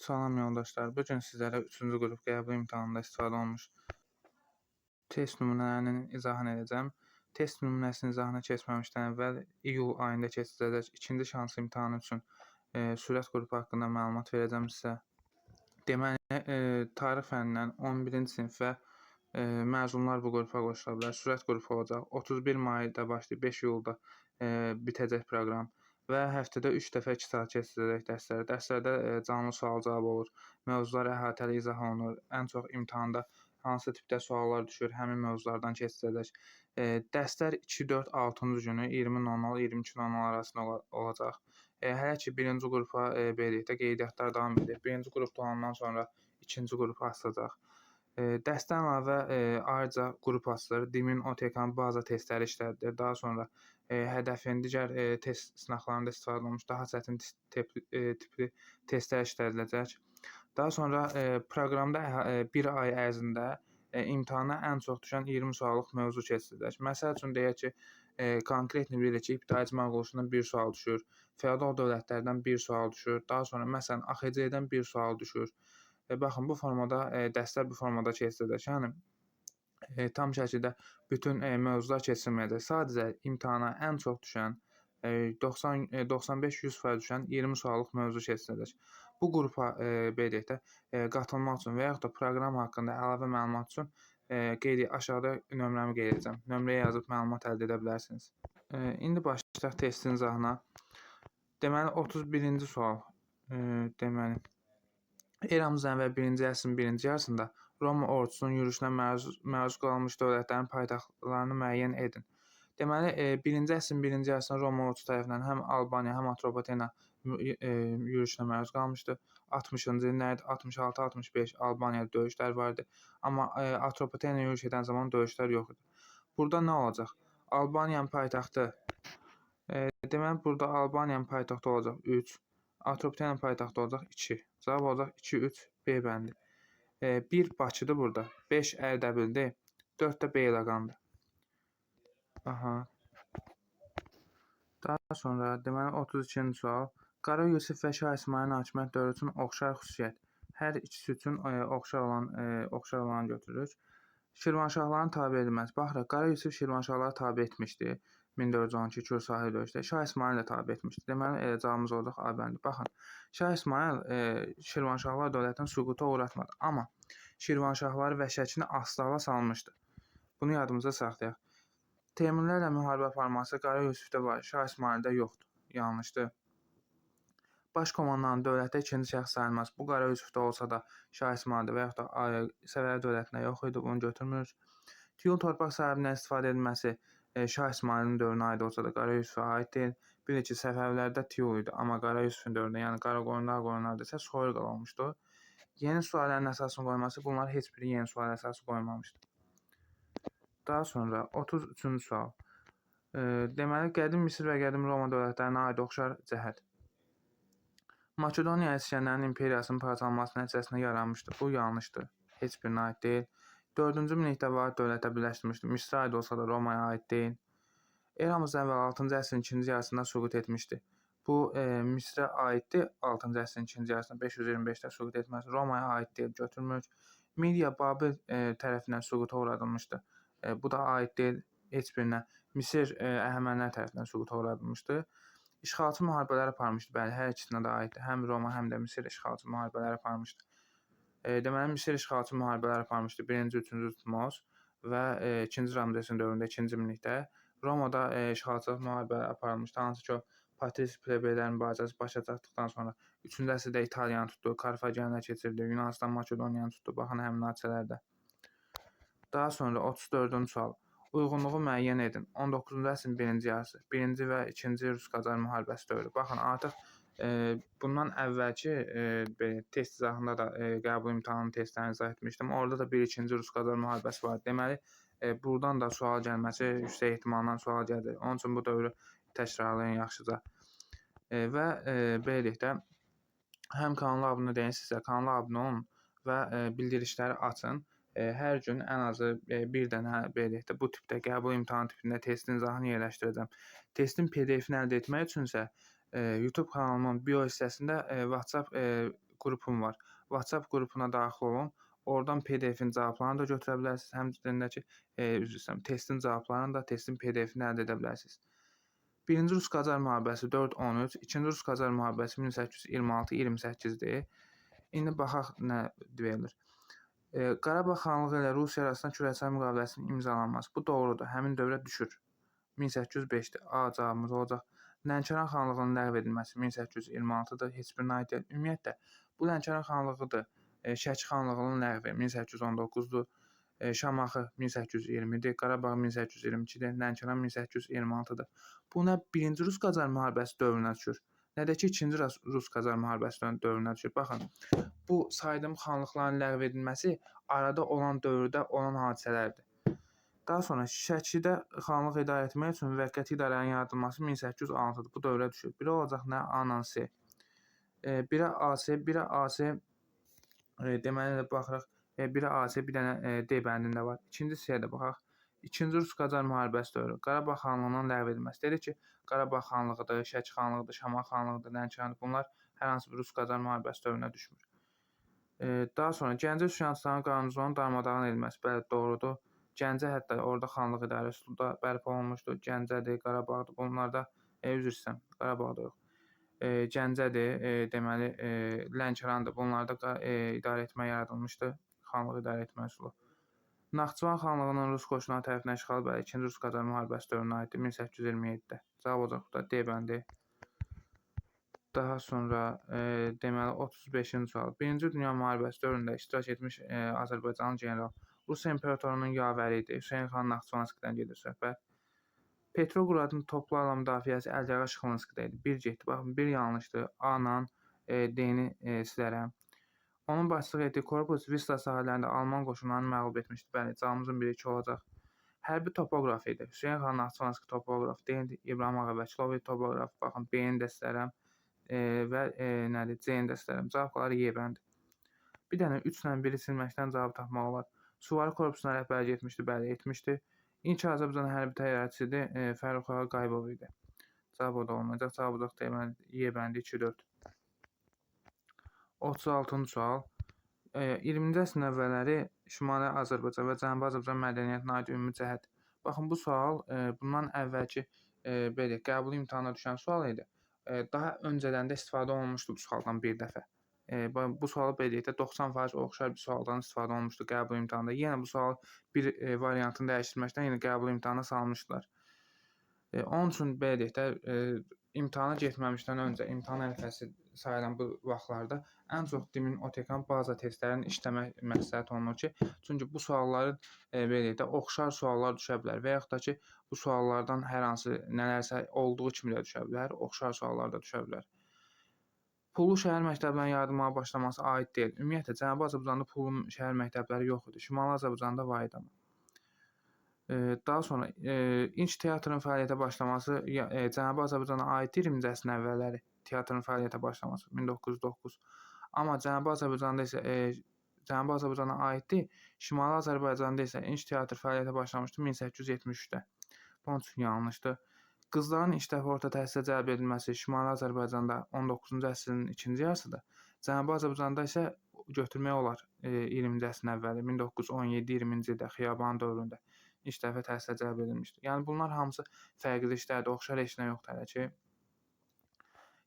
Salam yoldaşlar. Bu gün sizlərə 3-cü qrup qəbul imtahanında istifadə olunmuş test nümunələrinin izahını edəcəm. Test nümunəsinin izahına keçməmişdən əvvəl iyul ayında keçiriləcək ikinci şans imtahanı üçün sürət qrupu haqqında məlumat verəcəm sizə. Deməli, tarix fənnindən 11-ci sinif və məzunlar bu qrupa qoşula bilər. Sürət qrupu olacaq. 31 mayda başlayıb 5 iyulda bitəcək proqram. Və həftədə 3 dəfə 2 saat keçiriləcək dərslər. Dərslərdə canlı sual-cavab olur, mövzular əhatəli izah olunur. Ən çox imtahanda hansı tipdə suallar düşür, həmin mövzulardan keçiriləcək. Dərslər 2, 4, 6-cı günü 20:00, 22:00 arasında olacaq. Hələ ki, birinci qrupa belə deyək də qeydiyyatlar davam edir. Birinci qrup talandan sonra ikinci qrup açılacaq. Dərsdən əlavə ayrıca qrup açılır. DİM-in OTK-nın baza testləri işlədilir. Daha sonra hədəfin digər test sınaqlarında istifadə olunmuş daha çətin tipli testlər işlədiləcək. Daha sonra proqramda bir ay ərzində imtahana ən çox düşən 20 suallıq mövzu keçiriləcək. Məsəl üçün deyək ki, konkretni bilirik ki, ibtidai icma quruluşundan 1 sual düşür, feodal dövlətlərdən 1 sual düşür, daha sonra məsələn AXC-dən 1 sual düşür. Baxın, bu formada dərslər bu formada keçiriləcək. Yəni tam şəkildə bütün mövzular keçirilməyəcək. Sadəcə imtahana ən çox düşən 95-100% düşən 20 suallıq mövzu keçiriləcək. Bu qrupa belə deyək də qatılmaq üçün və yaxud da proqram haqqında əlavə məlumat üçün aşağıda nömrəmi qeyd edəcəm. Nömrəyə yazıb məlumat əldə edə bilərsiniz. İndi başlayaq testin izahına. Deməli 31-ci sual. Deməli eramızdan əvvəl 1-ci əsrin 1-ci yarısında Roma ordusunun yürüşünə məruz qalmış dövlətlərin paytaxtlarını müəyyən edin. Deməli, 1-ci əsrin 1-ci yarısında Roma ordusu tərəfindən həm Albaniya, həm Atropatena yürüşünə məruz qalmışdı. 60-cı illərdə 66-65 Albaniyada döyüşlər vardı. Amma Atropatena yürüş edən zaman döyüşlər yox idi. Burada nə olacaq? Albaniyanın paytaxtı deməli, burada Albaniyanın paytaxtı olacaq 3, Atropatenanın paytaxtı olacaq 2. Cavab olacaq 2, 3, B bəndi. 1 Bakıdır burada, 5 Ərdəbildir, 4 də Beyləqandır. Aha. Daha sonra deməli 32-ci sual. Qara Yusif və Şah İsmayılın hakimiyyət dövrü üçün oxşar xüsusiyyət. Hər ikisi üçün oxşar olanı götürürük. Şirvanşahların tabe edilməsi. Baxırıq, Qara Yusif Şirvanşahlara tabe etmişdi. 1412 Kür sahil döyüşdə. Şah İsmayıl da tabe etmişdi. Deməli, cavabımız olacaq A bəndi. Baxın, Şah İsmayıl Şirvanşahlar dövlətini süquta uğratmadı. Amma Şirvanşahları və Şəkini astığa salmışdı. Bunu yadımıza saxlayaq. Teymurilərlə müharibə aparması Qara Yusifdə var, Şah İsmayıldə yoxdur. Yanlışdır. Baş komandanın dövlətdə ikinci şəxs sayılması. Bu Qara Yusifdə olsa da Şah İsmayıldə və yaxud da Səfəvi dövlətində yox idi. Bunu götürmürük. Tiyul torpaq sahibindən istifadə edilməsi Şah İsmayılın dövrünə aid olsa da Qara Yusifə aid deyil. Bilir ki, Səfəvilərdə tiyul idi. Amma Qara Yusifin dövründə, yəni Qaraqoyunlarda isə soyurqal olmuşdu. Yeni suallərin əsasını qoyması, bunlar heç biri yeni sual əsası qoymamışdı. Daha sonra 33-cü sual. Deməli, qədim Misir və qədim Roma dövlətlərinə aid oxşar cəhət. Makedoniya əsgərlərinin imperiyasının parçalanması nəticəsində yaranmışdır. Bu yanlışdır. Heç birinə aid deyil. 4-cü minillikdə vahid dövlətə birləşdirmişdir. Misrə aid olsa da Romaya aid deyil. Eramızdan əvvəl 6-cı əsrin 2-ci yarısında süqut etmişdi. Bu Misrə aiddir. 6-cı əsrin 2-ci yarısında 525-də süqut etməsi. Romaya aid deyil, götürmürük. Midiya Babil tərəfindən süquta uğradılmışdı. Bu da aid deyil heç birinə. Misir Əhəmənilər tərəfindən süquta uğradılmışdı. İşğalçı müharibələr aparmışdı. Bəli, hər ikisinə də aiddir. Həm Roma, həm də Misir işğalçı müharibələr aparmışdı. Deməli, Misir işğalçı müharibələr aparmışdı. 1-ci, 3-cü Tutmos və 2-ci Ramzesin dövründə 2-ci minillikdə. Romada işğalçılıq müharibələr aparılmışdı. Hansı ki, o Patris plebeylərin mübarizəsi başa çatdıqdan sonra 3-cü əsrdə İtaliyanı tutdu, Karfagenlə keçirdi, Yunanistan Makedoniyanı tutdu. Baxın, həmin hadisələrdə. Daha sonra 34-cü sual. Uyğunluğu müəyyən edin. 19-cu əsrin 1-ci yarısı, 1-ci və 2-ci Rus-Qacar müharibəsi dövrü. Baxın, artıq bundan əvvəlki test izahında da qəbul imtahanı testlərini izah etmişdim. Orada da 1-2-ci Rus-Qacar müharibəsi var. Deməli, buradan da sual gəlməsi yüksək ehtimalla sual gəlir. Onun üçün bu dövrü təkrarlayın yaxşıca. Və belə deyək də, həm kanala abunə deyilsinizsə, kanala abunə olun və bildirişləri açın. Hər gün ən azı bir dənə belə deyək də, bu tipdə qəbul imtahan tipində testin izahını yerləşdirəcəm. Testin PDF-ini əldə etmək üçünsə YouTube kanalımın bio hissəsində WhatsApp qrupum var. WhatsApp qrupuna daxil olun. Oradan PDF-in cavablarını da götürə bilərsiniz. Həmçinin də ki, üzr istəyirəm, testin cavablarını da, testin PDF-ini əldə edə bilərsiniz. Birinci Rus-Qacar müharibəsi 4-13, ikinci Rus-Qacar müharibəsi 1826-28-dir. İndi baxaq nə verilir. Qarabağ xanlığı ilə Rusiya arasında küresel müqaviləsinin imzalanması. Bu doğrudur. Həmin dövrə düşür. 1805-dir. A cavabımız olacaq. Lənkəran xanlığının ləğv edilməsi 1826-dır. Heç birinə aid deyil. Ümumiyyətlə, bu Lənkəran xanlığıdır. Şəki xanlığının ləğvi 1819-dur. Şamaxı 1820-dir. Qarabağ 1822-dir. Lənkəran 1826-dır. Bu nə 1-ci Rus-Qacar müharibəsi dövrünə düşür, nə də ki 2-ci Rus-Qacar müharibəsi dövrünə düşür. Baxın, bu saydığım xanlıqların ləğv edilməsi arada olan dövrdə olan hadisələrdir. Daha sonra Şəkidə xanlıq idarə etmək üçün müvəqqəti idarənin yaradılması 1806-dır. Bu dövrə düşür. Biri olacaq nə? A-nan C. Birə AC, birə AC deməli baxırıq. Birə AC, bir dənə D bəndində var. İkinci C-də baxaq. İkinci Rus-Qacar müharibəsi dövrü. Qarabağ xanlığının ləğv edilməsi. Dedik ki, Qarabağ xanlığıdır, Şəki xanlığıdır, Şamaxı xanlığıdır, Lənkərandır. Bunlar hər hansı bir Rus-Qacar müharibəsi dövrünə düşmür. Daha sonra Gəncə üsyançılarının qarnizonun darmadağın edilməsi. Bəli, doğrudur. Gəncə hətta orada xanlıq idarəsi da bərpa olunmuşdur. Gəncədir, Qarabağdır. Bunlarda üzr istəyirəm, Qarabağda yox. Gəncədir, deməli Lənkərandır. Bunlarda idarə etmə yaradılmışdır. Xanlıq idarə etmə üsulu. Naxçıvan xanlığının Rus qoşunları tərəfindən işğalı bəli 2-ci Rus-Qacar müharibəsi dövrünə aiddir 1827-də. Cavab olacaq burada D bəndi. Daha sonra deməli 35-ci sual. 1-ci Dünya müharibəsi dövründə iştirak etmiş Azərbaycanlı general Rusiya imperatorunun yavəri idi. Hüseyn xan Naxçıvanskidən gedir söhbət. Petroqradın toplarla müdafiəsi Əlgəra Şıxlinskidə idi. 1 getdi. Baxın, 1 yanlışdır. A-nan D-ni silərəm. Onun başçılıq etdiyi korpus Vista sahələrində Alman qoşunlarını məğlub etmişdi. Bəli, cavabımızın 1-2 olacaq. Hərbi topoqraf idi. Hüseyn xan Naxçıvanski topoqraf deyildi. İbrahim Ağa Vəkilov topoqraf. Baxın, B-ni də istərəm və nədir? C-ni də istərəm. Cavabları Y bəndi. Bir dənə 3 ilə 1-i silməkdən cavab tapmaq olar. Suvari korpusuna rəhbərlik etmişdi. Bəli, etmişdi. İlk Azərbaycan hərbi təyyarəçisidir. Fərrux Ağa Qayıbov idi. Cavab o da olmayacaq. Cavab olacaq deməli Y bəndi 2-4. 36-cı sual. 20-ci əsrin əvvəlləri Şimali Azərbaycan və Cənubi Azərbaycan mədəniyyətinə aid ümumi cəhət. Baxın, bu sual bundan əvvəlki belə qəbul imtahana düşən sual idi. Daha öncədən də istifadə olunmuşdu bu sualdan bir dəfə. Bu sualı belə deyək də 90% oxşar bir sualdan istifadə olunmuşdu qəbul imtahanında. Yenə bu sual bir variantını dəyişdirməkdən yenə qəbul imtahana salmışdılar. Onun üçün belə deyək də imtahana getməmişdən öncə imtahan ərəfəsi sayılan bu vaxtlarda ən çox DİM-in OTEKAN baza testlərinin işləmək məsləhət olunur ki, çünki bu sualların belə deyək də oxşar suallar düşə bilər və yaxud da ki, bu suallardan hər hansı nələrsə olduğu kimi də düşə bilər, oxşar suallar da düşə bilər. Pullu şəhər məktəblərinin yaradılmağa başlaması aid deyil. Ümumiyyətlə, Cənubi Azərbaycanda pullu şəhər məktəbləri yox idi. Şimali Azərbaycanda var idi. Daha sonra İnç teatrın fəaliyyətə başlaması Cənubi Azərbaycana aid 20-ci əsrin əvvəlləri teatrın fəaliyyətə başlaması 1909. Amma Cənubi Azərbaycanda isə Cənubi Azərbaycana aiddir. Şimali Azərbaycanda isə İnç teatr fəaliyyətə başlamışdı 1873-də. Bunun üçün yanlışdır. Qızların ilk dəfə orta təhsilə cəlb edilməsi Şimali Azərbaycanda 19-cu əsrin ikinci yarısıdır. Cənubi Azərbaycanda isə götürmək olar 20-ci əsrin əvvəli 1917-20-ci ildə Xiyaban dövründə ilk dəfə təhsilə cəlb edilmişdir. Yəni bunlar hamısı fərqli işlərdir, oxşar heç nə yoxdur hələ ki.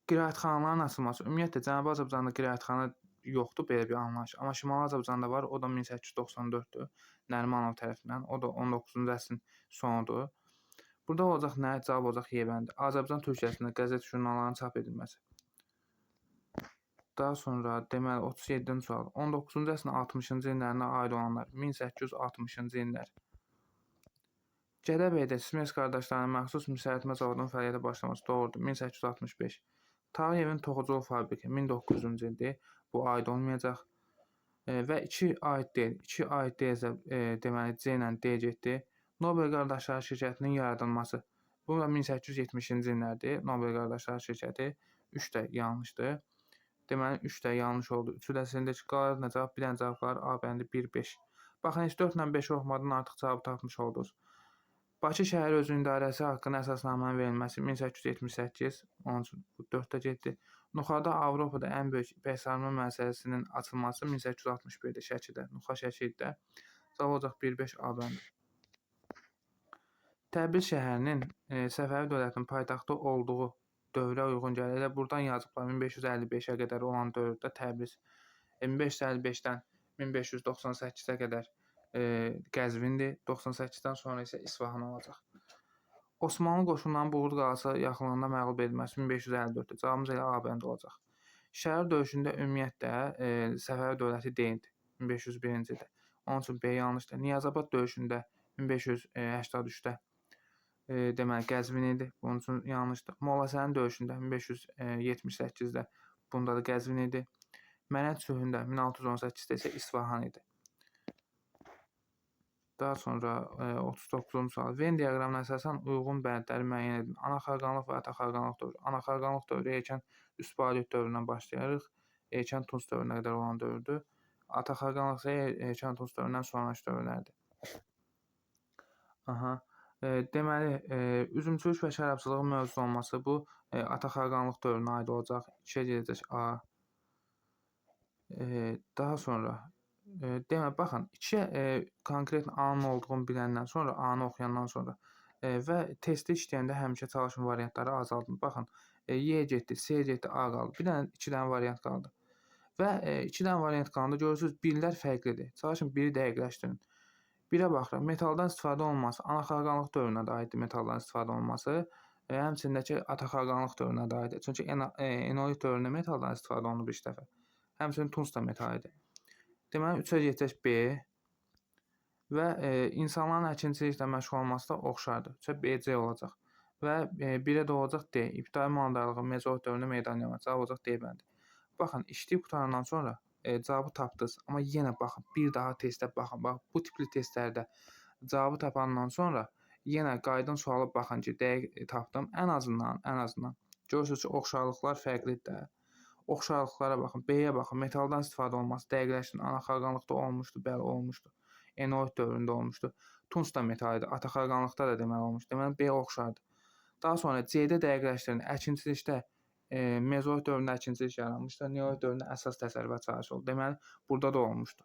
Qiraətxanaların açılması. Ümumiyyətlə Cənubi Azərbaycanda qiraətxana yoxdur belə bir anlayış. Amma Şimali Azərbaycanda var. O da 1894-dür. Nərimanov tərəfindən. O da 19-cu əsrin sonudur. Burada olacaq nə? Cavab olacaq Y bəndi. Azərbaycan Türkiyəsində qəzet jurnallarının çap edilməsi. Daha sonra deməli 37-ci sual. 19-cu əsrin 60-cı illərinə aid olanlar 1860-cı illər. Gədəbəydə Smes qardaşlarının məxsus müsəllətimə zavodunun fəaliyyətə başlaması doğrudur. 1865. Tağıyevin toxuculuq fabriki 1900-cü ildir. Bu aid olmayacaq. Və 2 aid deyil. 2 aid deyilsə deməli C ilə D getdi. Nobel qardaşları şirkətinin yaradılması. Bu da 1870-ci illərdir. Nobel qardaşları şirkəti 3 də yanlışdır. Deməli 3 də yanlış oldu. 3-ü də sildik. Qalır nə cavab? Bir dənə cavab var. A bəndi 1-5. Baxın, heç 4 ilə 5-i oxumadan artıq cavabı tapmış oldunuz. Bakı şəhər özünün idarəsi haqqında əsasnamənin verilməsi 1878, onun üçün bu 4-də getdi. Nuxada Avropada ən böyük bəhsarma müəssisəsinin açılması 1861-də Şəkidə, Nuxa Şəkidə, Zavod 15 ABN. Təbriz şəhərinin Səfəvi dövlətinin paytaxtı olduğu dövrə uyğun gəlir. Elə buradan yazıblar 1555-ə qədər olan dövrdə Təbriz, 1555-dən 1598-ə qədər Qəzvindir, 98-dən sonra isə İsfahan olacaq. Osmanlı qoşunlarının Buğur qalası yaxınlığında məğlub edilməsi 1554-də. Cavabımız elə ABN-də olacaq. Şəhər döyüşündə ümumiyyətlə Səfəvi dövləti deyildi 1501-ci ildə. Onun üçün B yanlışdır. Niyazabad döyüşündə 1583-də deməli Qəzvin idi. Bunun üçün yanlışdır. Molla Səlim döyüşündə 1578-də bunda da Qəzvin idi. Mənət sülhündə 1618-də isə İsfahan idi. Daha sonra 39-cu sual. Venn diaqramına əsasən uyğun bəndləri müəyyən edin. Anaxarqanlıq və ataxarqanlıq dövrü. Anaxarqanlıq dövrü erkən üst paleolit dövründən başlayarıq. Erkən Tunc dövrünə qədər olan dövrdür. Ataxarqanlıq isə erkən Tunc dövründən sonraki dövrlərdir. Deməli, üzümçülük və şərabçılığın mövcud olması bu ataxarqanlıq dövrünə aid olacaq. 2-yə gedəcək A. Daha sonra deməli, baxın, 2-yə konkret A-nın olduğunu biləndən sonra, A-nı oxuyandan sonra və testdə işləyəndə həmişə çalışın variantları azaldın. Baxın, Y getdi, C getdi, A qaldı. Bir dənə 2 dənə variant qaldı. Və 2 dənə variant qalanda görürsünüz, birlər fərqlidir. Çalışın biri dəqiqləşdirin. Birə baxırıq, metaldan istifadə olunması anaxarqanlıq dövrünə də aiddir metaldan istifadə olunması. Həmçində ki, ataxarqanlıq dövrünə də aiddir. Çünki eneolit dövründə metaldan istifadə olunub ilk dəfə. Həmçinin Tunc da metal idi. Deməli, 3-ə getək B və insanların əkinçiliklə məşğul olması da oxşardır. 3-ə BC olacaq. Və 1-ə də olacaq D. İbtidai maldarlığı mezolit dövründə meydana gəlmə. Cavab olacaq D bəndi. Baxın, işləyib qutarandan sonra cavabı tapdınız. Amma yenə baxın, bir daha testə baxın. Bax, bu tipli testlərdə cavabı tapandan sonra yenə qayıdın suala baxın ki, dəqiq tapdım. Ən azından görürsünüz ki, oxşarlıqlar fərqlidir də. Oxşarlıqlara baxın, B-yə baxın, metaldan istifadə olması dəqiqləşdirin. Anaxarqanlıqda olmuşdu, bəli olmuşdu. Eneolit dövründə olmuşdu. Tunc da metal idi, ataxarqanlıqda da deməli olmuşdu. Deməli B oxşardır. Daha sonra C-də dəqiqləşdirin. Əkinçilikdə mezolit dövründə əkinçilik yaranmışdı. Neolit dövründə əsas təsərrüfat sahəsi oldu. Deməli, burada da olmuşdu.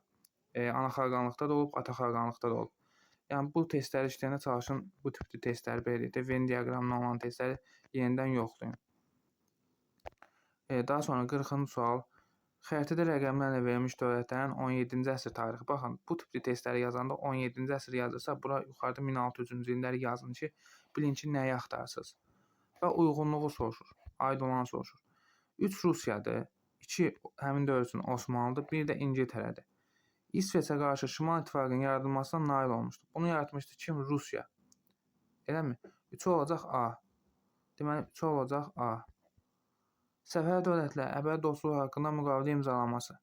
Anaxarqanlıqda da olub, ataxarqanlıqda da olub. Yəni, bu testləri işləyəndə çalışın bu tipli testləri belə deyək də, Venn diaqramına olan testləri yenidən yoxlayın. Daha sonra 40-cı sual. Xəritədə rəqəmlərlə verilmiş dövlətlərin 17-ci əsr tarixi. Baxın, bu tipli testləri yazanda 17-ci əsr yazırsa, bura yuxarıda 1600-cü illəri yazın ki, bilin ki, nəyi axtarırsınız. Və uyğunluğu soruşur, aid olanı soruşur. 3 Rusiyadır, 2 həmin dövr üçün Osmanlıdır, 1 də İngiltərədir. İsveçə qarşı Şimal İttifaqının yaradılmasına nail olmuşdur. Bunu yaratmışdı kim? Rusiya. Eləmi? 3 olacaq A. Deməli, 3 olacaq A. Səfəvi dövlətlə əbədi dostluq haqqında müqavilə imzalanması.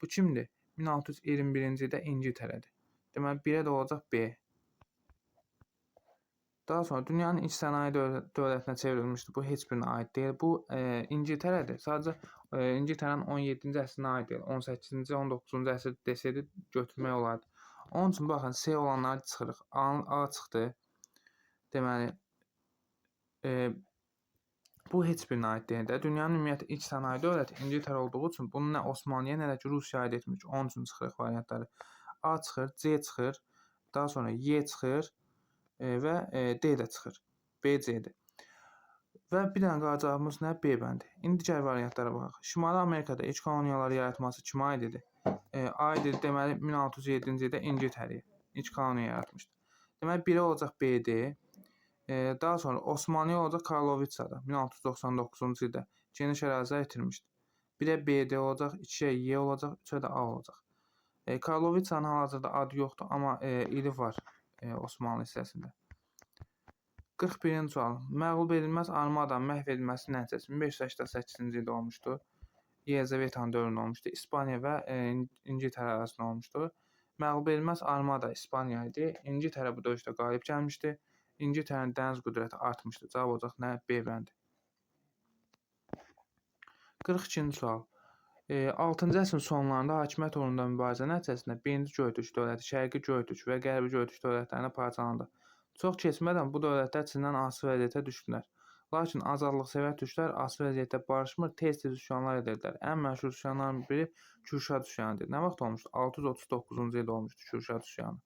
Bu kimdir? 1621-ci ildə İngiltərədir. Deməli, 1-ə də olacaq B. Daha sonra dünyanın ilk sənaye dövlətinə çevrilmişdir. Bu heç birinə aid deyil. Bu İngiltərədir. Sadəcə İngiltərənin 17-ci əsrinə aid deyil. 18-ci, 19-cu əsr desəydi götürmək olardı. Onun üçün baxın, C olanları çıxırıq. A çıxdı. Deməli, bu heç birinə aid deyil də. Dünyanın ümumiyyətlə ilk sənaye dövləti İngiltərə olduğu üçün bunu nə Osmanlıya, nə də ki Rusiyaya aid etmiş. Onun üçün çıxırıq variantları. A çıxır, C çıxır, daha sonra Y çıxır və D də çıxır. B, C-dir. Və bir dənə qalacağımız nə? B bəndi. İndi digər variantlara baxaq. Şimali Amerikada ilk koloniyaları yaratması kimə aid idi? Aid idi, deməli 1607-ci ildə İngiltərəyə ilk koloniya yaratmışdı. Deməli 1-ə olacaq BD. Daha sonra Osmanlıya olacaq Karlovitsada 1699-cu ildə geniş ərazilər itirmişdi. 1-ə BD olacaq, 2-yə Y olacaq, 3-ə də A olacaq. Karlovitsanın hal-hazırda adı yoxdur, amma ili var Osmanlı hissəsində. 41-ci sual. Məğlub edilməz armadanın məhv edilməsi nəticəsi 1588-ci ildə olmuşdu. Yelizavetan dövründə olmuşdu. İspaniya və İngiltərə arasında olmuşdu. Məğlub edilməz armada İspaniya idi. İngiltərə bu döyüşdə qalib gəlmişdi. İngiltərənin dəniz qüdrəti artmışdı. Cavab olacaq nə? B bəndi. 42-ci sual. 6-cı əsrin sonlarında hakimiyyət uğrunda mübarizə nəticəsində 1-ci Göytürk dövləti Şərqi Göytürk və Qərbi Göytürk dövlətlərinə parçalandı. Çox keçmədən bu dövlətlər Çindən asılı vəziyyətə düşdülər. Lakin azadlıqsevər türklər asılı vəziyyətdə barışmır, tez-tez üsyanlar edirdilər. Ən məşhur üsyanların biri Kürşad üsyanıdır. Nə vaxt olmuşdu? 639-cu ildə olmuşdu Kürşad üsyanı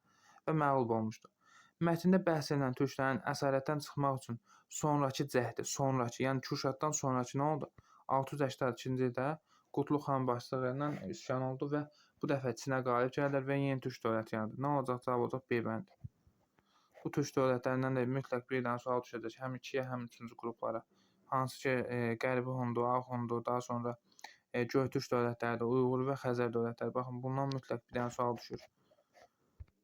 və məğlub olmuşdu. Mətndə bəhs edilən türklərin əsarətdən çıxmaq üçün sonrakı cəhdi, yəni Kürşaddan sonrakı nə oldu? 682-ci ildə Qutlu xan başçılığı ilə üsyan oldu və bu dəfə Çinə qalib gəldilər və yeni türk dövləti yarandı. Nə olacaq? Cavab olacaq Beybənd. Bu türk dövlətlərindən də mütləq bir dənə sual düşəcək. Həm 2-yə, həm 3-cü qruplara. Hansı ki, Qərbi Hundu, Ağ Hundu, daha sonra Göytürk dövlətləri də, Uyğur və Xəzər dövlətləri. Baxın, bundan mütləq bir dənə sual düşür.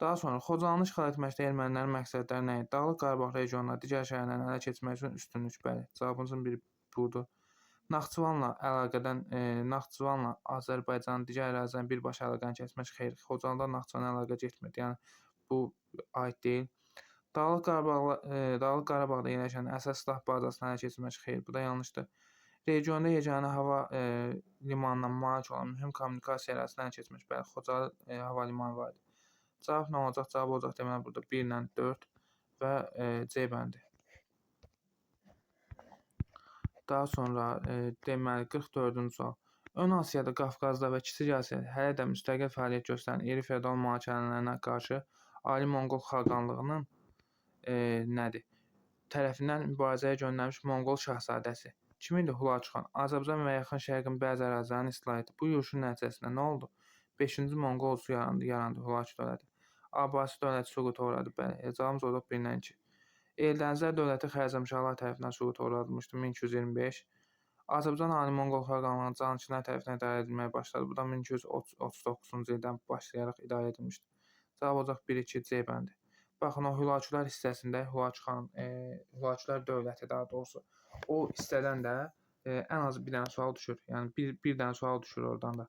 Daha sonra Xocalanı işğal etməkdə ermənilərin məqsədləri nə idi? Dağlıq Qarabağ regionuna digər şəhərlərini ələ keçirmək üçün üstünlük. Bəli, cavabımızın biri budur. Naxçıvanla Azərbaycanın digər ərazilərin birbaşa əlaqəni kəsmək xeyr. Xocalandan Naxçıvana əlaqə getmirdi. Yəni bu aid deyil. Dağlıq Qarabağda yerləşən əsas silah bazasını ələ keçirmək xeyr. Bu da yanlışdır. Regionda yeganə hava limanına malik olan mühüm kommunikasiya ərazisindən ələ keçirmək. Bəli, Xocalı hava limanı var idi. Cavab nə olacaq? Cavab olacaq deməli burada 1 ilə 4 və C bəndi. Daha sonra deməli 44-cü sual. Ön Asiyada, Qafqazda və Kiçik Asiyada hələ də müstəqil fəaliyyət göstərən iri feodal mühakimələrinə qarşı Ali Monqol xaqanlığının nədir? Tərəfindən mübarizəyə göndərilmiş Monqol şahzadəsi. Kim idi? Hulaçu xan. Azərbaycan və Yaxın Şərqin bəzi ərazilərini istila etdi. Bu yürüşün nəticəsində nə oldu? 5-ci Monqol ordusu yarandı Hulaçu dövləti. Abbasi dövləti süquta uğradı. Bəli, cavabımız olacaq 1-dən 2. Eldənizlər dövləti Xərzəmşahlar tərəfindən süquta uğradılmışdı 1225. Azərbaycan Ali Monqol xaqanlığının canişinlər tərəfindən idarə edilməyə başladı. Bu da 1239-cu ildən başlayaraq idarə edilmişdi. Cavab olacaq 1-2 C bəndi. Baxın, o Hulaçular hissəsində Hulaçular dövləti daha doğrusu o hissədən də ən az bir dənə sual düşür. Yəni bir dənə sual düşür oradan da.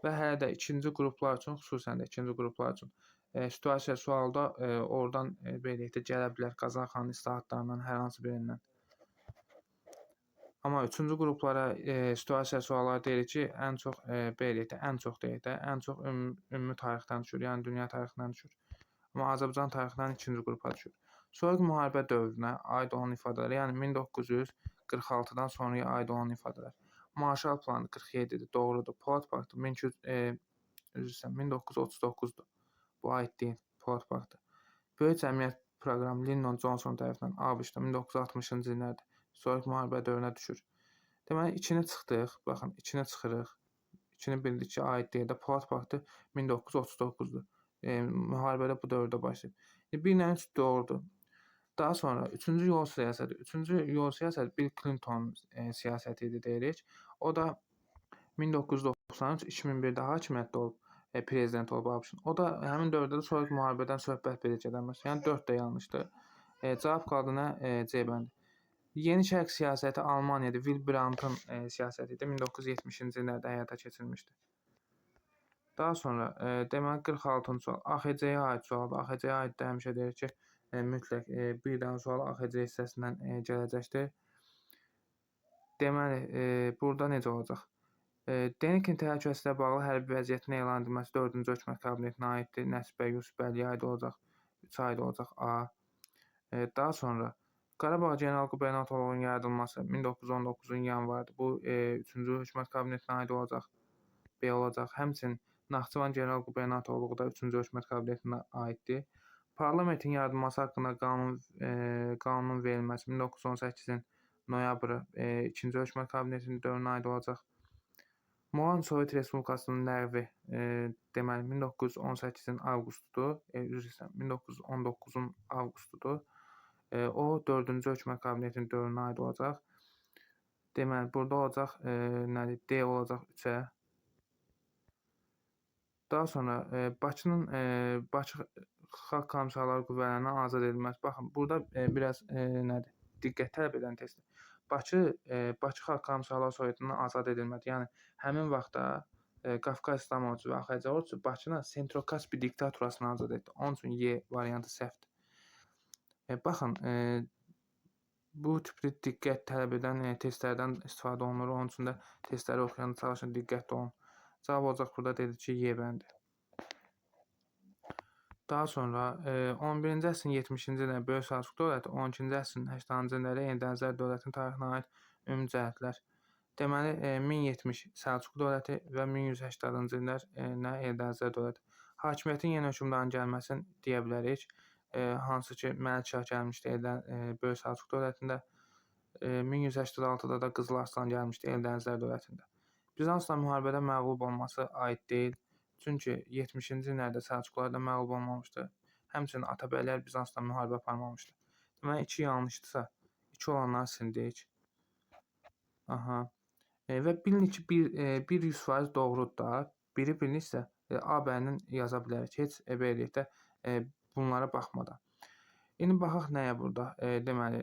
Və hələ də ikinci qruplar üçün, xüsusən də ikinci qruplar üçün situasiya sualda oradan belə də gələ bilər Qazan xanın islahatlarından hər hansı birindən. Amma üçüncü qruplara situasiya sualları deyirik ki, ən çox belə də, ən çox ümumi tarixdən düşür, yəni dünya tarixindən düşür. Amma Azərbaycan tarixindən ikinci qrupa düşür. Soyuq müharibə dövrünə aid olan ifadələr, yəni 1946-dan sonraya aid olan ifadələr. Marşal planı 47-dir, doğrudur. Polad paktı 1939-dur. Bu aid deyil, Polad paktı. Böyük Cəmiyyət proqramı Lyndon Johnson tərəfindən ABŞ-da 1960-cı illərdə soyuq müharibə dövrünə düşür. Deməli, içini çıxdıq, baxın, içini çıxırıq. İçini bildik ki, aid deyil də Polad paktı 1939-dur. Müharibədə bu dövrdə başlayıb. 1-lə 3 doğrudur. Daha sonra 3-cü yol siyasəti. 3-cü yol siyasəti Bill Clinton'un siyasəti idi deyirik. O da 1993-2001-də hakimiyyətdə olub, prezident olub ABŞ-ın. O da həmin dövrdə də soyuq müharibədən söhbət belə gedəməz. Yəni 4 də yanlışdır. Cavab qaldı nə? C bəndi. Yeni Şərq siyasəti Almaniyada Willy Brandt'ın siyasəti idi. 1970-ci illərdə həyata keçirilmişdi. Daha sonra deməli 46-cı sual. AXC-yə aid sualdır. AXC-yə aid də həmişə deyirik ki, mütləq bir dənə sual AXC hissəsindən gələcəkdir. Deməli, burada necə olacaq? Denikin təhlükəsizliyi ilə bağlı hərbi vəziyyətin elan edilməsi 4-cü hökumət kabinetinə aiddir. Nəsib bəy Yusifbəliyə aid olacaq. 3 aid olacaq A. Daha sonra Qarabağ General Qubernatorluğunun yaradılması 1919-cu yanvardır. Bu 3-cü hökumət kabinetinə aid olacaq. B olacaq. Həmçinin Naxçıvan General Qubernatorluğu da 3-cü hökumət kabinetinə aiddir. Parlamentin yaradılması haqqında qanunun verilməsi 1918-in noyabrı 2-ci hökumət kabinetinin dövrünə aid olacaq. Muğan Sovet Respublikasının ləğvi deməli 1918-in avqustudur. 1919-un avqustudur. O 4-cü hökumət kabinetinin dövrünə aid olacaq. Deməli, burada olacaq nədir? D olacaq 3-ə. Daha sonra Bakı Xalq Komissarları qüvvələrindən azad edilməsi. Baxın, burada biraz nədir? Diqqət tələb edən testdir. Bakı Xalq Komissarları Sovetindən azad edilmədi. Yəni həmin vaxtda Qafqaz İslam Ordusu və AXC Ordusu Bakını Sentrokaspi diktaturasından azad etdi. Onun üçün Y variantı səhvdir. Baxın, bu tipli diqqət tələb edən testlərdən istifadə olunur. Onun üçün də testləri oxuyanda çalışın, diqqətli olun. Cavab olacaq burada dedik ki, Y bəndi. Daha sonra 11-ci əsrin 70-ci illərində Böyük Səlcuq dövləti, 12-ci əsrin 80-cı illərdə Yeni Dənizlər dövlətinin tarixinə aid ümumi cəhətlər. Deməli, 1070 Səlcuq dövləti və 1180-cı illər Yeni Dənizlər dövləti. Hakimiyyətin yeni hökmdarın gəlməsini deyə bilərik. Hansı ki, Məlik Şah gəlmişdi Böyük Səlcuq dövlətində. 1186-da da Qızıl Arslan gəlmişdi Yeni Dənizlər dövlətində. Bizansla müharibədə məğlub olması aid deyil. Çünki 70-ci illərdə Səlcuqlar da məğlub olmamışdı. Həmçinin Atabəylər Bizansla müharibə aparmamışdı. Deməli, 2 yanlışdırsa, 2 olanları sildik. Aha. Və bilin ki, 100% doğrudur da. Biri bilinirsə, A bəyinin yaza bilərik. Heç beləlikdə bunlara baxmadan. İndi baxaq nəyə burada? Deməli,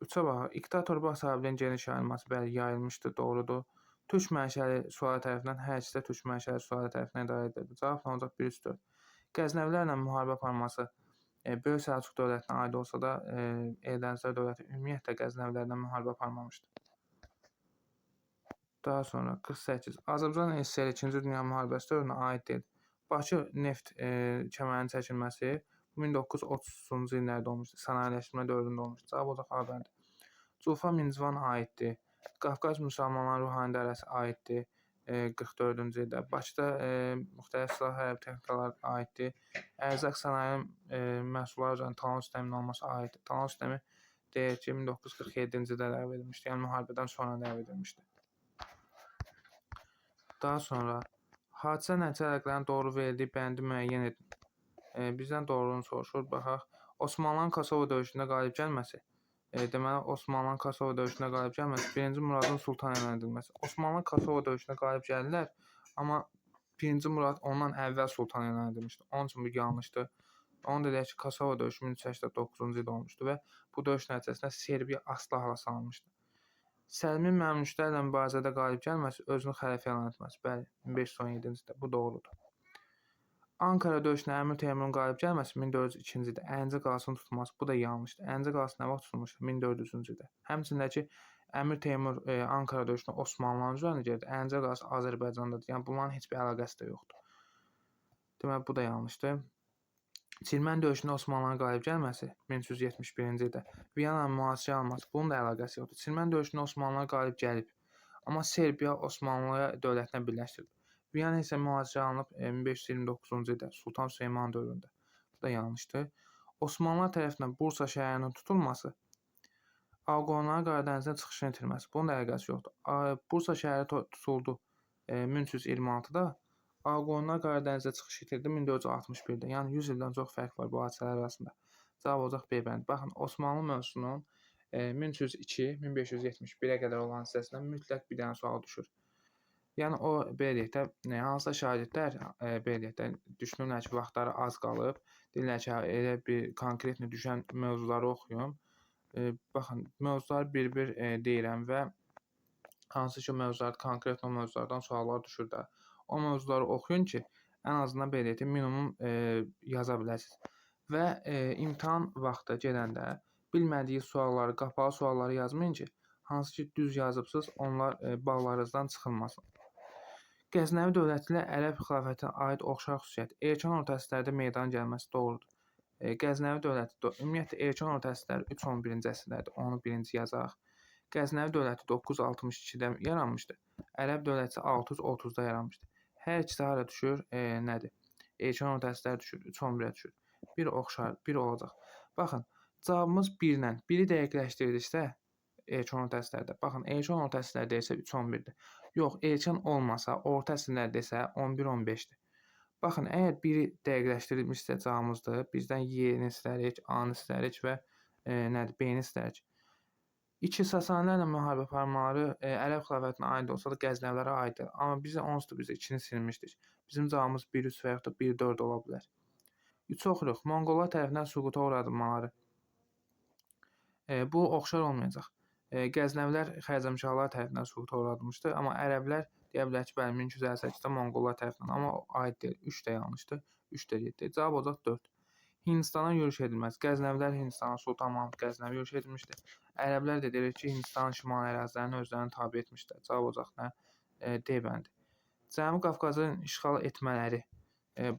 3-ə baxaq. İqtator Bas sahibinin geniş yayılması bəli yayılmışdı, doğrudur. Türk mənşəli sülalə tərəfindən hər ikisi də Türk mənşəli sülalə tərəfindən idarə edildi. Cavab nə olacaq? 1-4. Qəznəvilərlə müharibə aparması Böyük Səlcuq dövlətinə aid olsa da, Eldənizlər dövləti ümumiyyətlə Qəznəvilərlə müharibə aparmamışdı. Daha sonra 48. Azərbaycan SSR 2-ci Dünya müharibəsi dövrünə aid deyil. Bakı neft kəmərinin çəkilməsi 1930-cu illərdə olmuşdu. Sənayeləşmə dövründə olmuşdu. Cavab olacaq A bəndi. Culfa Mincvan aiddir. Qafqaz Müsəlmanların ruhani idarəsi aiddir. 44-cü ildə. Bakıda müxtəlif silah hərbi texnikalar aiddir. Ərzaq sənaye məhsulları üzrə talan sisteminin olması aiddir. Talan sistemi deyək ki, 1947-ci ildə ləğv edilmişdi. Yəni müharibədən sonra ləğv edilmişdi. Daha sonra hadisə nəticə əlaqələrin doğru verildiyi bəndi müəyyən edin. Bizdən doğruluğunu soruşur. Baxaq. Osmanlıların Kosovo döyüşündə qalib gəlməsi. Deməli, Osmanlıların Kosovo döyüşünə qalib gəlməsi 1-ci Muradın sultan elan edilməsi. Osmanlılar Kosovo döyüşünə qalib gəlirlər, amma 1-ci Murad ondan əvvəl sultan elan edilmişdi. Onun üçün bu yanlışdır. Onu da deyək ki, Kosovo döyüşü 1389-cu ildə olmuşdu və bu döyüş nəticəsində Serbiya asılı hala salınmışdı. Səlmin Məmlüklərlə mübarizədə qalib gəlməsi, özünü xəlifə elan etməsi. Bəli, 1517-ci ildə. Bu doğrudur. Ankara döyüşünə Əmir Teymurun qalib gəlməsi 1402-ci ildə. Əlincə qalasının tutulması. Bu da yanlışdır. Əlincə qalası nə vaxt tutulmuşdur? 1400-cü ildə. Həmçində ki, Əmir Teymur Ankara döyüşünə Osmanlıların üzərinə gəldi. Əlincə qalası Azərbaycandadır. Yəni bunların heç bir əlaqəsi də yoxdur. Deməli, bu da yanlışdır. Çirmən döyüşündə Osmanlıların qalib gəlməsi 1371-ci ildə. Viyananın mühasirəyə alınması. Bunun da əlaqəsi yoxdur. Çirmən döyüşündə Osmanlılar qalib gəlib. Amma Serbiya Osmanlı dövlətinə birləşdirildi. Viyana isə mühasirəyə alınıb 1529-cu ildə Sultan Süleyman dövründə. Bu da yanlışdır. Osmanlılar tərəfindən Bursa şəhərinin tutulması, Ağqoyunların Qaradənizdən çıxışını itirməsi. Bunun da əlaqəsi yoxdur. Bursa şəhəri tutuldu 1326-da. Ağqoyunlar Qaradənizə çıxış itirdi 1461-də. Yəni 100 ildən çox fərq var bu hadisələr arasında. Cavab olacaq B bəndi. Baxın, Osmanlı mövzusunun 1302-1571-ə qədər olan hissəsindən mütləq bir dənə sual düşür. Yəni o belə deyək də, hansısa şagirdlər belə deyək də düşünürlər ki, vaxtları az qalıb, deyirlər ki, elə bir konkretni düşən mövzuları oxuyum. Baxın, mövzuları bir-bir deyirəm və hansı ki, mövzular konkret o mövzulardan suallar düşür də. O mövzuları oxuyun ki, ən azından belə deyək, minimum yaza biləsiniz. Və imtahan vaxtı gedəndə bilmədiyi sualları, qapalı sualları yazmayın ki, hansı ki, düz yazıbsınız, onlar ballarınızdan çıxılmasın. Qəznəvi dövləti ilə Ərəb xilafətinə aid oxşar xüsusiyyət. Erkən orta əsrlərdə meydana gəlməsi doğrudur. Qəznəvi dövləti, ümumiyyətlə erkən orta əsrlər 3-11-ci əsrlərdə, onu birinci yazaq. Qəznəvi dövləti 962-də yaranmışdı. Ərəb dövləti 630-da yaranmışdı. Hər ikisi hara düşür? Nədir? Erkən orta əsrlər düşür, 3-11-ə düşür. Bir oxşar, bir olacaq. Baxın, cavabımız 1-lə. 1-i dəqiqləşdirdikdə erkən orta əsrlərdə. Baxın, erkən orta əsrlərdə isə 3-11-dir. Yox, erkən olmasa, orta əsrlərdə isə 11-15-dir. Baxın, əgər 1-i dəqiqləşdirilmişsə cavabımızdır, bizdən Y-ni istəyirik, A-nı istəyirik və nədir? B-ni istəyirik. 2 Sasanilərlə müharibə aparmaları Ərəb xilafətinə aid olsa da Qəznəvilərə aiddir. Amma bizə onsuz da biz 2-ni silmişdik. Bizim cavabımız 1-3 və yaxud da 1-4 ola bilər. 3 oxuyuruq. Monqollar tərəfindən süquta uğradılmaları. Bu oxşar olmayacaq. Qəznəvilər Xərzəmşahlar tərəfindən süquta uğradılmışdı, amma ərəblər deyə bilər ki, bəli 1258-də Monqollar tərəfindən, amma aid deyil. 3 də yanlışdır. 3 də 7. Cavab olacaq 4. Hindistana yürüş edilməz. Qəznəvilər Hindistana, Sultan Mahmud Qəznəvi yürüş etmişdi. Ərəblər də deyir ki, Hindistanın şimal ərazilərini özlərinə tabe etmişdilər. Cavab olacaq nə? D bəndi. Cənubi Qafqazın işğal etmələri.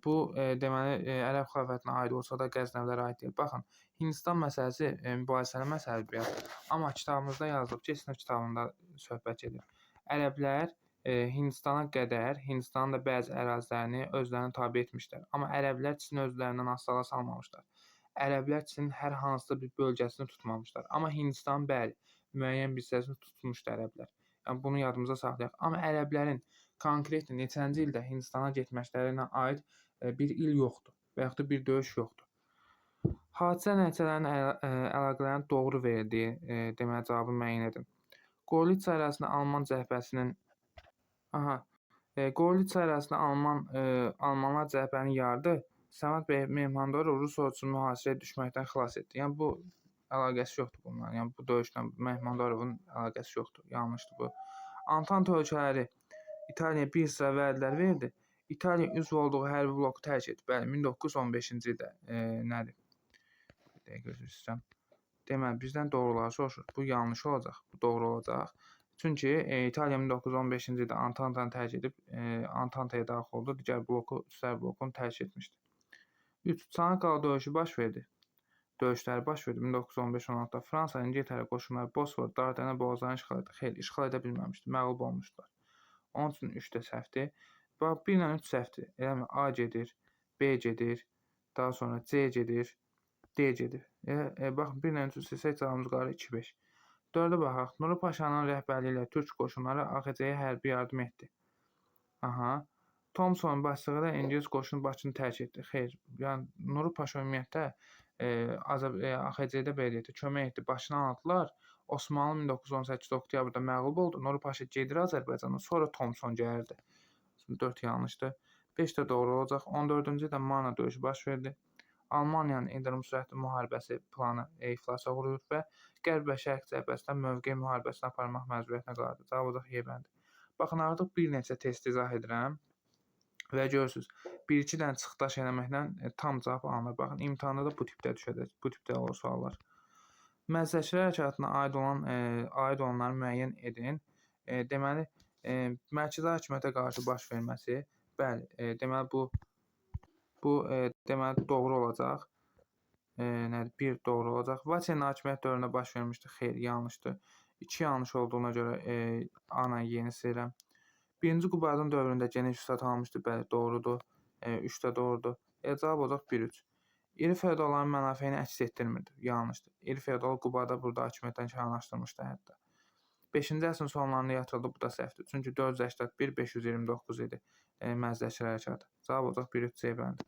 Bu deməli ərəb xilafətinə aid olsa da Qəznəvilərə aid deyil. Baxın, Hindistan məsələsi mübahisəli məsələdir biraz. Amma kitabımızda yazılıb ki, sinif kitabında söhbət gedir. Ərəblər Hindistana qədər Hindistanın da bəzi ərazilərini özlərinə tabe etmişlər. Amma ərəblər Çini özlərindən asılı salmamışlar. Ərəblər Çinin hər hansısa bir bölgəsini tutmamışlar. Amma Hindistan bəli, müəyyən bir hissəsini tutmuşdu ərəblər. Yəni bunu yadımıza saxlayaq. Amma ərəblərin konkret neçənci ildə Hindistana getməklərinə aid bir il yoxdur və yaxud da bir döyüş yoxdur. Hadisə nəticələrini əlaqələrini doğru verdiyi deməli cavabı müəyyən edin. Qorlitsa ərazisində Alman cəbhəsinin Qorlitsa ərazisində Almanlar cəbhəni yardı. Səməd bəy Mehmandarov Rus ordusunu mühasirəyə düşməkdən xilas etdi. Yəni bu əlaqəsi yoxdur bunların. Yəni bu döyüşlə Mehmandarovun əlaqəsi yoxdur. Yanlışdır bu. Antanta ölkələri İtaliyaya bir sıra vədlər verdi. İtaliya üzv olduğu hərbi bloku tərk etdi. Bəli, 1915-ci ildə nədir? Bir dəqiqə gözür istəyirəm. Deməli, bizdən doğruları soruşur. Bu yanlış olacaq, bu doğru olacaq. Çünki İtaliya 1915-ci ildə Antantanı tərk edib Antantaya daxil oldu. Digər bloku, üstər blokunu tərk etmişdi. 3. Çanaqqala döyüşü baş verdi. Döyüşləri baş verdi. 1915-16-da Fransa, İngiltərə qoşunları Bosfor, Dardana boğazlarını işğal etdi. Xeyr, işğal edə bilməmişdi. Məğlub olmuşdular. Onun üçün 3 də səhvdir. Bax, 1 ilə 3 səhvdir. Eləmi? A gedir, B gedir, daha sonra C gedir, D gedir. Baxın, 1 ilə 3 seçsək cavabımız qalır 2-5. 4-ə baxaq. Nuru Paşanın rəhbərliyi ilə türk qoşunları AXC-yə hərbi yardım etdi. Thomson başçılığı ilə İngilis qoşunu Bakını tərk etdi. Xeyr, yəni Nuru Paşa ümumiyyətlə AXC-də belə deyək, kömək etdi. Bakını aldılar. Osmanlı 1918 oktyabrda məğlub oldu. Nuru Paşa gedir Azərbaycana, sonra Thomson gəlirdi. 4 yanlışdır. 5 də doğru olacaq. 14-cü ildə Marna döyüşü baş verdi. Almaniyanın endirim sürətli müharibəsi planı iflasa uğrayır və Qərb və Şərq cəbhəsində mövqe müharibəsini aparmaq məcburiyyətinə qaldı. Cavab olacaq Y-bəndi. Baxın, artıq bir neçə test izah edirəm və görürsünüz, 1-2 dənə çıxdaş eləməklə tam cavab alınır. Baxın, imtahanda da bu tipdə düşəcək, bu tipdə olur suallar. Məzdəşilər hərəkatına aid olanları müəyyən edin. Deməli, mərkəzi hakimiyyətə qarşı baş verməsi, bəli, deməli bu deməli doğru olacaq. Nədir? 1 doğru olacaq. Vaçenin hakimiyyət dövründə baş vermişdi. Xeyr, yanlışdır. 2 yanlış olduğuna görə A ilə Y-ni silirəm. 1-ci Qubadın dövründə geniş vüsət almışdı. Bəli, doğrudur. 3 də doğrudur. Cavab olacaq 1-3. İri feodalların mənafeyini əks etdirmirdi. Yanlışdır. İri feodal Qubada burada hakimiyyətdən kənarlaşdırmışdı hətta. 5-ci əsrin sonlarında yatırıldı, bu da səhvdir. Çünki 481 529 idi məzdəşilər hərəkatı. Cavab olacaq 1-3 C bəndi.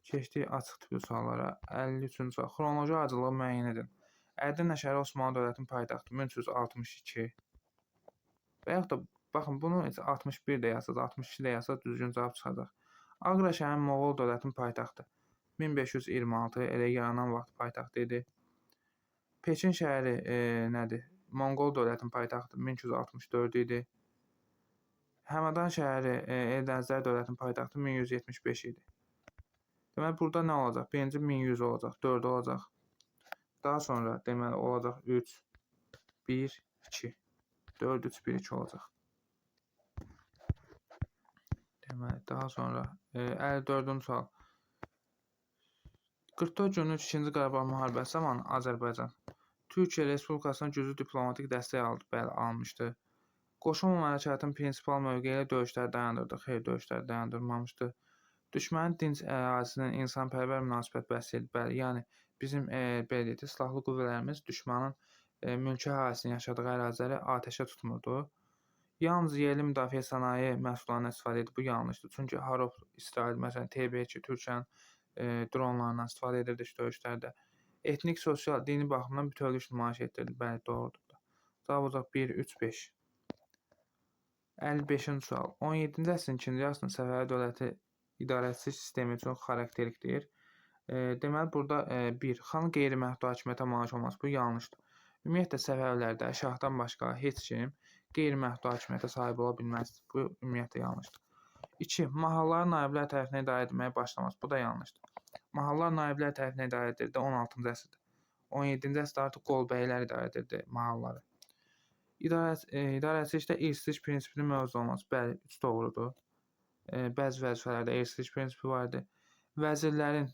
Keçdik açıq tipli suallara. 53-cü sual. Xronoloji ardıcılığı müəyyən edin. Ədirnə şəhəri Osmanlı dövlətinin paytaxtı 1362. Və yaxud da baxın, bunu 61 də yazsaq, 62 də yazsaq düzgün cavab çıxacaq. Aqra şəhəri Moğol dövlətinin paytaxtı 1526, elə yaranan vaxt paytaxtı idi. Pekin şəhəri nədir? Monqol dövlətinin paytaxtı 1264 idi. Həmədan şəhəri Eldənizlər dövlətinin paytaxtı 1175 idi. Deməli, burada nə olacaq? Birinci 1100 olacaq, 4 olacaq. Daha sonra deməli olacaq 3, 1, 2. 4, 3, 1, 2 olacaq. Deməli, daha sonra 54-cü sual. 44 günlük 2-ci Qarabağ müharibəsi zamanı Azərbaycan Türkiyə Respublikasına güclü diplomatik dəstək aldı, bəli, almışdı. Qoşun hərəkatının prinsipal mövqeyi ilə döyüşləri dayandırdı. Xeyr, döyüşləri dayandırmamışdı. Düşmənin dinc ərazisinin insanpərvər münasibət bəsləyirdi, bəli, yəni bizim belə deyək, silahlı qüvvələrimiz düşmənin mülki ərazisinin yaşadığı əraziləri atəşə tutmurdu. Yalnız yerli müdafiə sənaye məhsullarından istifadə edir. Bu yanlışdır. Çünki Harop, İsrail, məsələn, TB2, Türkiyənin dronlarından istifadə edirdi döyüşlərdə. Etnik, sosial, dini baxımdan bütövlük nümayiş etdirdi. Bəli, doğrudur. Cavab olacaq 1, 3, 5. 55-ci sual. 17-ci əsrin ikinci yarısında Səfəvi dövləti idarəçilik sistemi çox xarakterikdir. Deməli, burada 1. Xan qeyri-məhdud hakimiyyətə malik olması. Bu yanlışdır. Ümumiyyətlə, Səfəvilərdə şahdan başqa heç kim qeyri-məhdud hakimiyyətə sahib ola bilməzdir. Bu ümumiyyətlə yanlışdır. 2. Mahalların naiblər tərəfindən idarə edilməyə başlaması. Bu da yanlışdır. Mahallar naiblər tərəfindən idarə edildi 16-cı əsrdə. 17-ci əsrdə artıq qolbəylər idarə edirdi mahalları. İdarəçilikdə irsilik prinsipinin mövcud olması. Bəli, 3 doğrudur. Bəzi vəzifələrdə erklik prinsipi var idi. Vəzirlərin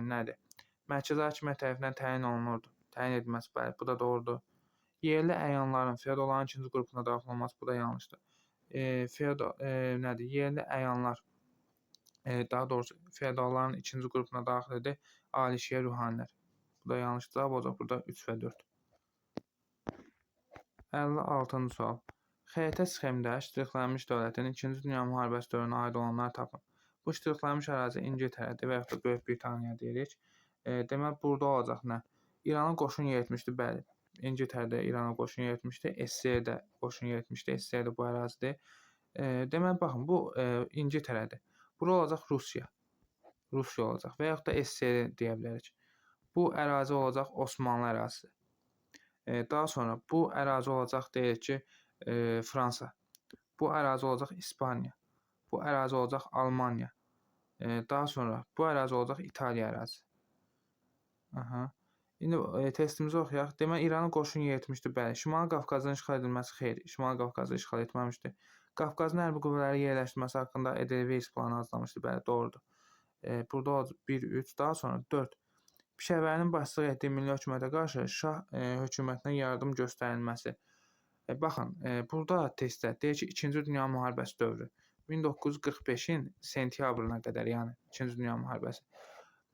nədir? Mərkəzi hakimiyyət tərəfindən təyin olunurdu. Təyin edilməsi, bəli, bu da doğrudur. Yerli əyanların feodalların ikinci qrupuna daxil olması, bu da yanlışdır. Nədir? Yerli əyanlar, daha doğrusu feodalların ikinci qrupuna daxil idi. Alişiyə ruhanilər. Bu da yanlış cavab olacaq. Burada 3 və 4. 56-cı sual. Xəritə sxemdə ştrixlənmiş dövlətin 2-ci Dünya müharibəsi dövrünə aid olanlar tapın. Bu ştrixlənmiş ərazi İngiltərədir və yaxud da Böyük Britaniya deyirik. Deməli, burada olacaq nə? İrana qoşun yeritmişdi, bəli. İngiltərədə İrana qoşun yeritmişdi. SSR-də qoşun yeritmişdi. SSR də bu ərazidir. Deməli, baxın, bu İngiltərədir. Bura olacaq Rusiya. Rusiya olacaq və yaxud da SSR deyə bilərik. Bu ərazi olacaq Osmanlı ərazisi. Daha sonra bu ərazi olacaq, deyək ki, Fransa. Bu ərazi olacaq İspaniya. Bu ərazi olacaq Almaniya. Daha sonra bu ərazi olacaq İtaliya ərazisi. İndi testimizi oxuyaq. Deməli, İranın qoşun yeritmişdi, bəli. Şimali Qafqazın işğal edilməsi xeyr. Şimali Qafqazı işğal etməmişdi. Qafqazın hərbi qüvvələri yerləşdirməsi haqqında Edelweiss planı hazırlamışdı, bəli, doğrudur. Burada olacaq 1-3, daha sonra 4. Pişəvərinin başçılıq etdiyi milli hökumətə qarşı şah hökumətinə yardım göstərilməsi. Baxın, burada testdə deyək ki, 2-ci Dünya müharibəsi dövrü. 1945-in sentyabrına qədər, yəni 2-ci Dünya müharibəsi.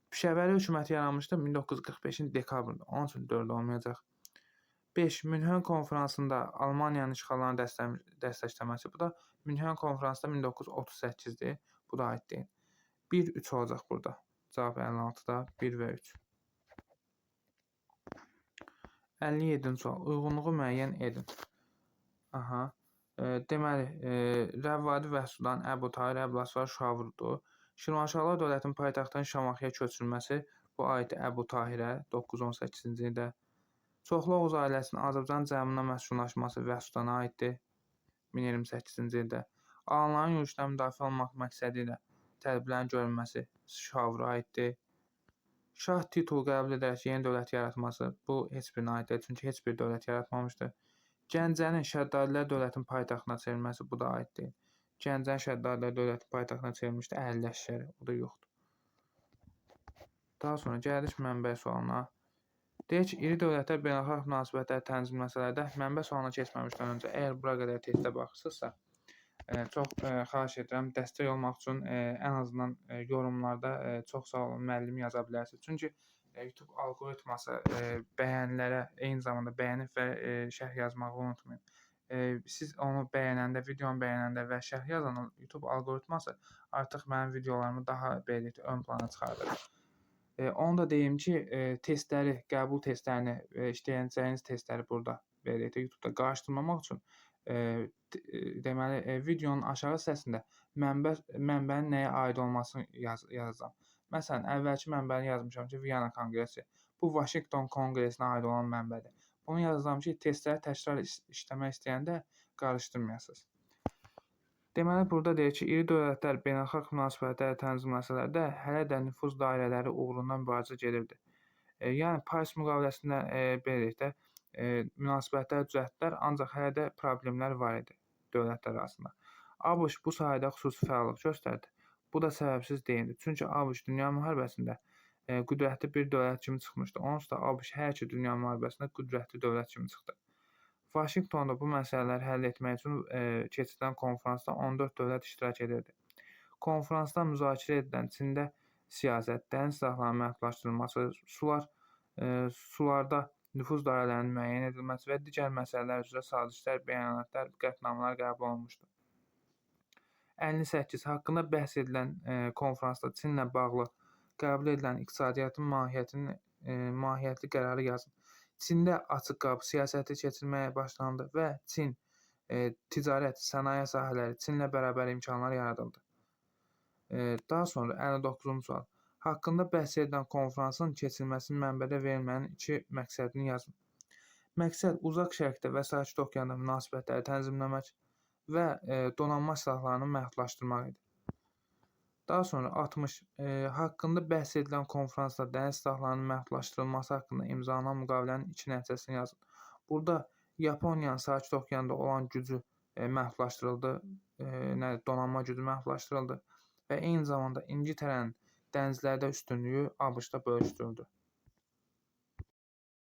Pişəvəri hökuməti yaranmışdı 1945-in dekabrında. Onun üçün 4 olmayacaq. 5. Münhen konfransında Almaniyanın işğallarını dəstəkləməsi. Bu da Münhen konfransında 1938-dir. Bu da aid deyil. 1-3 olacaq burada. Cavab 56-da 1 və 3. 57-ci sual. Uyğunluğu müəyyən edin. Deməli, Rəvvadi Vəhsudan Əbu Tahir Əblasvar Şavurdur. Şirvanşahlar dövlətinin paytaxtdan Şamaxıya köçürülməsi, bu aid Əbu Tahirə 918-ci ildə. Çoxlu Oğuz ailəsinin Azərbaycan cənubuna məskunlaşması Vəhsudana aiddir 1028-ci ildə. Alanların yürüşdən müdafiə olmaq məqsədi ilə tədbirlərin görülməsi Şavura aiddir. Şah titulu qəbul edərək yeni dövlət yaratması, bu heç birinə aiddir, çünki heç bir dövlət yaratmamışdır. Gəncənin Şəddadilər dövlətin paytaxtına çevrilməsi, bu da aiddir. Gəncənin Şəddadilər dövlətin paytaxtına çevrilmişdi, Əhəli Ləşkəri, o da yoxdur. Daha sonra gəlirik mənbə sualına. Deyək ki, iri dövlətlər beynəlxalq münasibətləri tənzimləmələrdə mənbə sualına keçməmişdən öncə, əgər bura qədər testə baxırsınızsa, çox xahiş edirəm, dəstək olmaq üçün ən azından yorumlarda çox sağ olun, müəllim yaza bilərsiniz. Çünki YouTube alqoritması bəyənilərə eyni zamanda bəyənib və şərh yazmağı unutmayın. Siz onu bəyənəndə, videonu bəyənəndə və şərh yazanda YouTube alqoritması artıq mənim videolarımı daha belə ön plana çıxardır. Onu da deyim ki, testləri, qəbul testlərini, işləyəcəyiniz testləri burada belə YouTube-da qarşıdurmamaq üçün deməli, videonun aşağı hissəsində mənbənin nəyə aid olmasını yazacağam. Məsələn, əvvəlki mənbəni yazmışam ki, Viyana Konqresi. Bu, Washington Konqresinə aid olan mənbədir. Bunu yazacağam ki, testləri təkrar işləmək istəyəndə qarışdırmayasınız. Deməli, burada deyək ki, iri dövlətlər beynəlxalq münasibətləri tənzimləmələrdə hələ də nüfuz dairələri uğrunda mübarizə gedirdi. Yəni, Paris müqaviləsində belə deyək də, münasibətləri düzəltdilər, ancaq hələ də problemlər var idi dövlətlər arasında. ABŞ bu sahədə xüsusi fəallıq göstərdi. Bu da səbəbsiz deyildi. Çünki ABŞ dünya müharibəsində qüdrətli bir dövlət kimi çıxmışdı. Onsuz da ABŞ hər iki dünya müharibəsində qüdrətli dövlət kimi çıxdı. Vaşinqtonda bu məsələləri həll etmək üçün keçirilən konfransda 14 dövlət iştirak edirdi. Konfransda müzakirə edilən Çində siyasət, dəniz silahlarının məhdudlaşdırılması, sularda nüfuz dairələrinin müəyyən edilməsi və digər məsələlər üzrə sazişlər, bəyanatlar, qətnamələr qəbul olunmuşdur. 58. Haqqında bəhs edilən konfransda Çinlə bağlı qəbul edilən iqtisadiyyatın mahiyyətli qərarı yazın. Çində açıq qapı siyasəti keçirməyə başlandı və Çin ticarət, sənaye sahələri Çinlə bərabər imkanlar yaradıldı. Daha sonra 59-cu sual. Haqqında bəhs edilən konfransın keçirilməsinin mənbədə verilmənin 2 məqsədini yazın. Məqsəd uzaq şərqdə və Sakit Okeanda münasibətləri tənzimləmək və donanma silahlarını məhdudlaşdırmaq idi. Daha sonra 60. Haqqında bəhs edilən konfransda dəniz silahlarının məhdudlaşdırılması haqqında imzalanan müqavilənin 2 nəticəsini yazın. Burada Yaponiyanın Sakit Okeanda olan gücü məhdudlaşdırıldı, donanma gücü məhdudlaşdırıldı və eyni zamanda İngiltərənin dənizlərdə üstünlüyü ABŞ-da bölüşdürüldü.